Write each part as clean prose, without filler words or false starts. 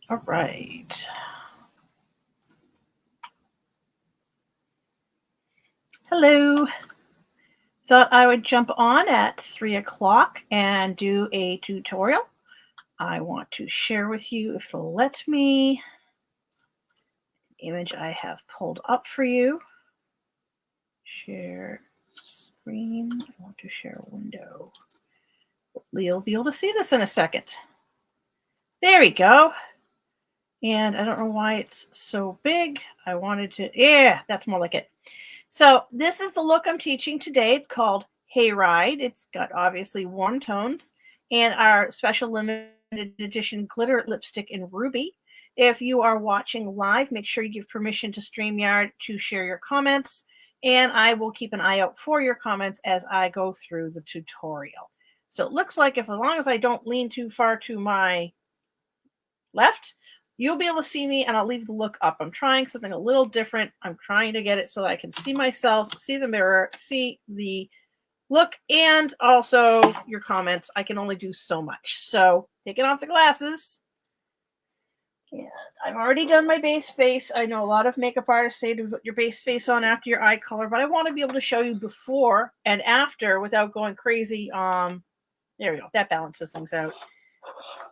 All right. Hello. Thought I would jump on at 3 o'clock and do a tutorial. I want to share with you, if it'll let me, an image I have pulled up for you. Share screen. I want to share a window. You'll be able to see this in a second. There we go. And I don't know why it's so big. I wanted to, yeah, that's more like it. So this is the look I'm teaching today. It's called Hayride. It's got obviously warm tones and our special limited edition glitter lipstick in Ruby. If you are watching live, make sure you give permission to StreamYard to share your comments, and I will keep an eye out for your comments as I go through the tutorial. So it looks like if as long as I don't lean too far to my left, you'll be able to see me, and I'll leave the look up. I'm trying something a little different. I'm trying to get it so that I can see myself, see the mirror, see the look, and also your comments. I can only do so much. So taking off the glasses. And I've already done my base face. I know a lot of makeup artists say to put your base face on after your eye color, but I want to be able to show you before and after without going crazy. There we go. That balances things out.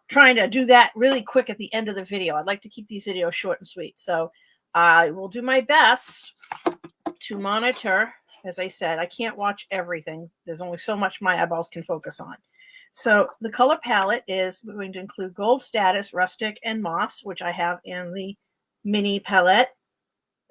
Trying to do that really quick at the end of the video. I'd like to keep these videos short and sweet. So I will do my best to monitor. As I said, I can't watch everything. There's only so much my eyeballs can focus on. So the color palette is going to include Gold Status, Rustic, and Moss, which I have in the mini palette,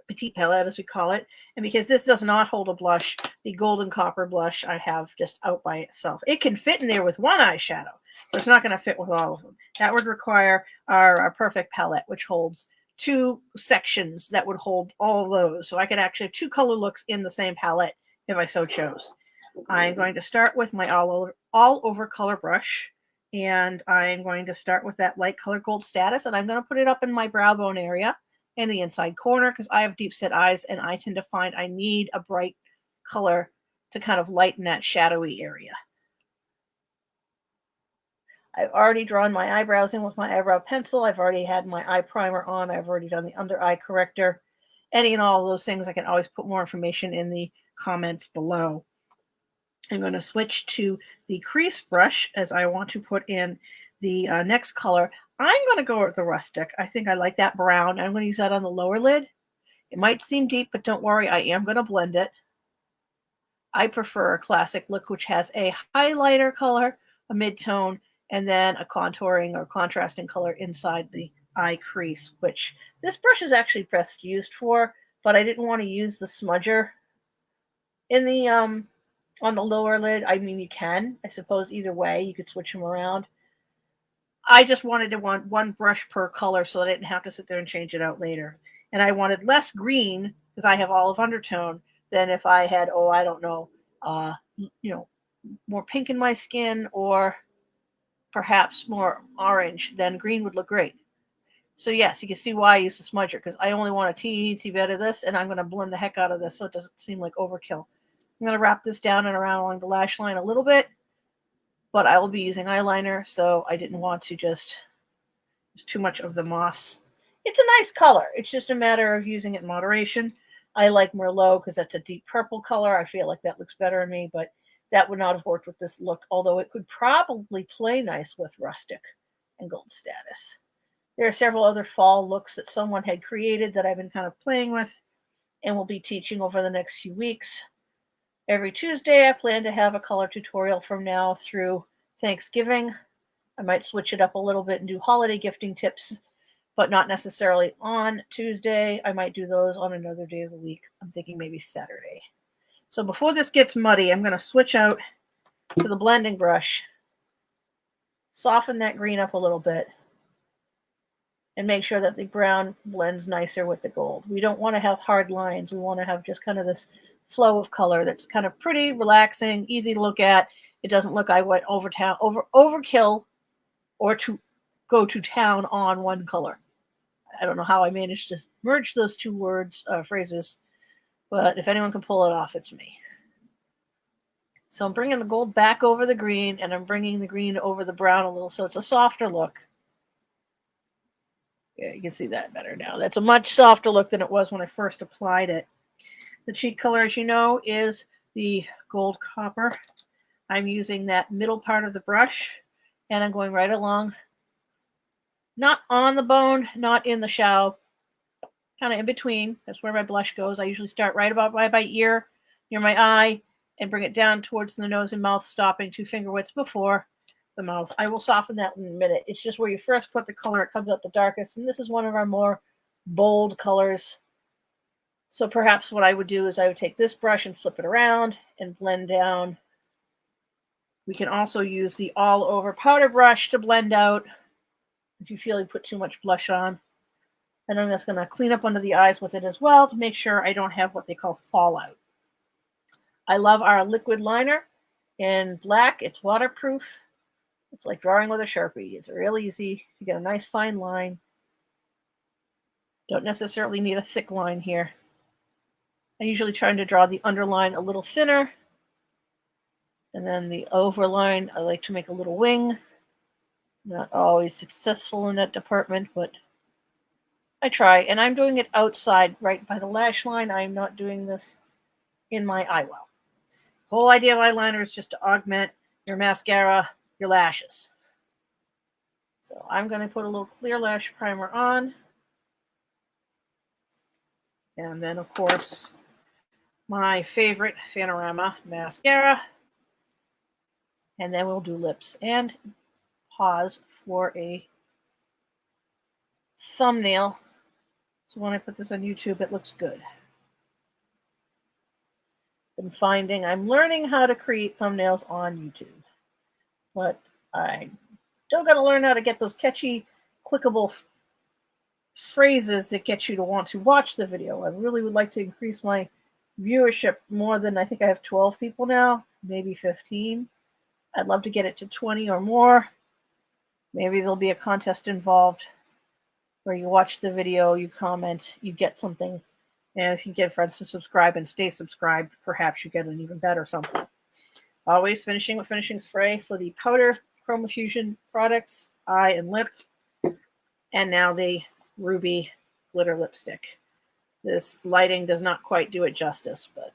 petite palette as we call it. And because this does not hold a blush, the Golden Copper blush I have just out by itself. It can fit in there with one eyeshadow, but it's not going to fit with all of them. That would require our Perfect palette, which holds two sections that would hold all of those. So I could actually have two color looks in the same palette if I so chose. I'm going to start with my all over color brush, and I'm going to start with that light color Gold Status, and I'm going to put it up in my brow bone area in the inside corner because I have deep set eyes, and I tend to find I need a bright color to kind of lighten that shadowy area. I've already drawn my eyebrows in with my eyebrow pencil. I've already had my eye primer on. I've already done the under eye corrector. Any and all of those things, I can always put more information in the comments below. I'm going to switch to the crease brush as I want to put in the next color. I'm going to go with the Rustic. I think I like that brown. I'm going to use that on the lower lid. It might seem deep, but don't worry, I am going to blend it. I prefer a classic look, which has a highlighter color, a mid-tone, and then a contouring or contrasting color inside the eye crease, which this brush is actually best used for, but I didn't want to use the smudger in the on the lower lid. I mean, you can, I suppose, either way. You could switch them around. I just wanted to want one brush per color so I didn't have to sit there and change it out later. And I wanted less green because I have olive undertone than if I had, oh, I don't know, more pink in my skin or perhaps more orange. Then green would look great. So yes, you can see why I use the smudger because I only want a teensy bit of this, and I'm going to blend the heck out of this so it doesn't seem like overkill. I'm going to wrap this down and around along the lash line a little bit, but I will be using eyeliner, so I didn't want to just use too much of the moss. It's a nice color. It's just a matter of using it in moderation. I like Merlot because that's a deep purple color. I feel like that looks better on me, but that would not have worked with this look, although it could probably play nice with Rustic and Gold Status. There are several other fall looks that someone had created that I've been kind of playing with and will be teaching over the next few weeks. Every Tuesday, I plan to have a color tutorial from now through Thanksgiving. I might switch it up a little bit and do holiday gifting tips, but not necessarily on Tuesday. I might do those on another day of the week. I'm thinking maybe Saturday. So before this gets muddy, I'm going to switch out to the blending brush, soften that green up a little bit, and make sure that the brown blends nicer with the gold. We don't want to have hard lines. We want to have just kind of this flow of color that's kind of pretty, relaxing, easy to look at. It doesn't look like I went overkill or to go to town on one color. I don't know how I managed to merge those two phrases, but if anyone can pull it off, it's me. So I'm bringing the gold back over the green, and I'm bringing the green over the brown a little, so it's a softer look. you can see that better now. That's a much softer look than it was when I first applied it. The cheek color, as you know, is the gold copper. I'm using that middle part of the brush, and I'm going right along, not on the bone, not in the shadow, kind of in between. That's where my blush goes. I usually start right about by my ear, near my eye, and bring it down towards the nose and mouth, stopping 2 finger widths before the mouth. I will soften that in a minute. It's just where you first put the color, it comes out the darkest, and this is one of our more bold colors. So perhaps what I would do is I would take this brush and flip it around and blend down. We can also use the all-over powder brush to blend out if you feel you put too much blush on. And I'm just going to clean up under the eyes with it as well to make sure I don't have what they call fallout. I love our liquid liner in black. It's waterproof. It's like drawing with a Sharpie. It's real easy to get a nice fine line. Don't necessarily need a thick line here. I usually try to draw the underline a little thinner. And then the overline, I like to make a little wing. Not always successful in that department, but I try. And I'm doing it outside, right by the lash line. I'm not doing this in my eye well. The whole idea of eyeliner is just to augment your mascara, your lashes. So I'm going to put a little clear lash primer on. And then, of course, my favorite Fanorama mascara. And then we'll do lips and pause for a thumbnail. So when I put this on YouTube, it looks good. I'm learning how to create thumbnails on YouTube. But I still got to learn how to get those catchy, clickable phrases that get you to want to watch the video. I really would like to increase my viewership more than, I think I have 12 people now, maybe 15. I'd love to get it to 20 or more. Maybe there'll be a contest involved where you watch the video, you comment, you get something. And if you get friends to subscribe and stay subscribed, perhaps you get an even better something. Always finishing with finishing spray for the powder Chroma Fusion products, eye and lip. And now the Ruby glitter lipstick. This lighting does not quite do it justice, but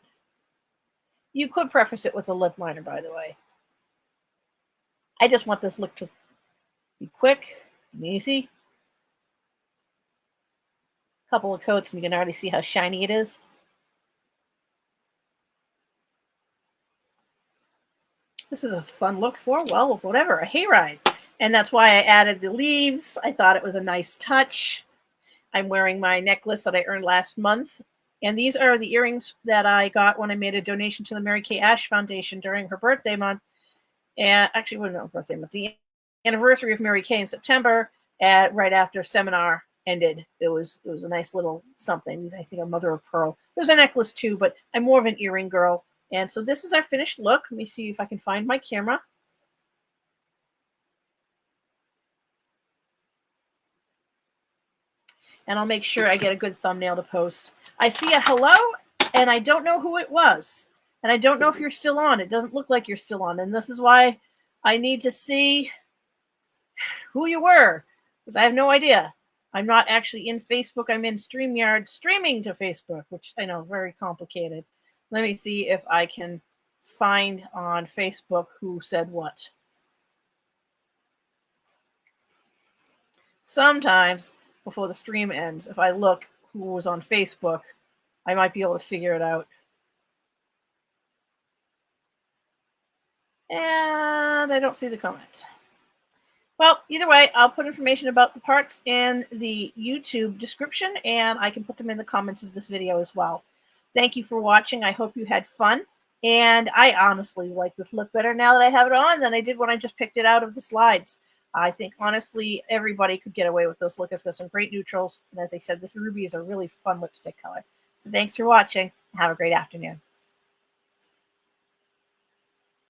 you could preface it with a lip liner, by the way. I just want this look to be quick and easy. A couple of coats and you can already see how shiny it is. This is a fun look for, well, whatever, a hayride. And that's why I added the leaves. I thought it was a nice touch. I'm wearing my necklace that I earned last month. And these are the earrings that I got when I made a donation to the Mary Kay Ash Foundation during her birthday month. And actually, well, no, birthday month. The anniversary of Mary Kay in September, right after seminar ended. It was a nice little something. I think a mother of pearl. There's a necklace too, but I'm more of an earring girl. And so this is our finished look. Let me see if I can find my camera. And I'll make sure I get a good thumbnail to post. I see a hello, and I don't know who it was. And I don't know if you're still on. It doesn't look like you're still on. And this is why I need to see who you were, because I have no idea. I'm not actually in Facebook. I'm in StreamYard streaming to Facebook, which I know, very complicated. Let me see if I can find on Facebook who said what. Sometimes before the stream ends, if I look who was on Facebook, I might be able to figure it out. And I don't see the comment. Well, either way, I'll put information about the parts in the YouTube description, and I can put them in the comments of this video as well. Thank you for watching. I hope you had fun. And I honestly like this look better now that I have it on than I did when I just picked it out of the slides. I think, honestly, everybody could get away with this look. It's got some great neutrals. And as I said, this ruby is a really fun lipstick color. So thanks for watching. Have a great afternoon.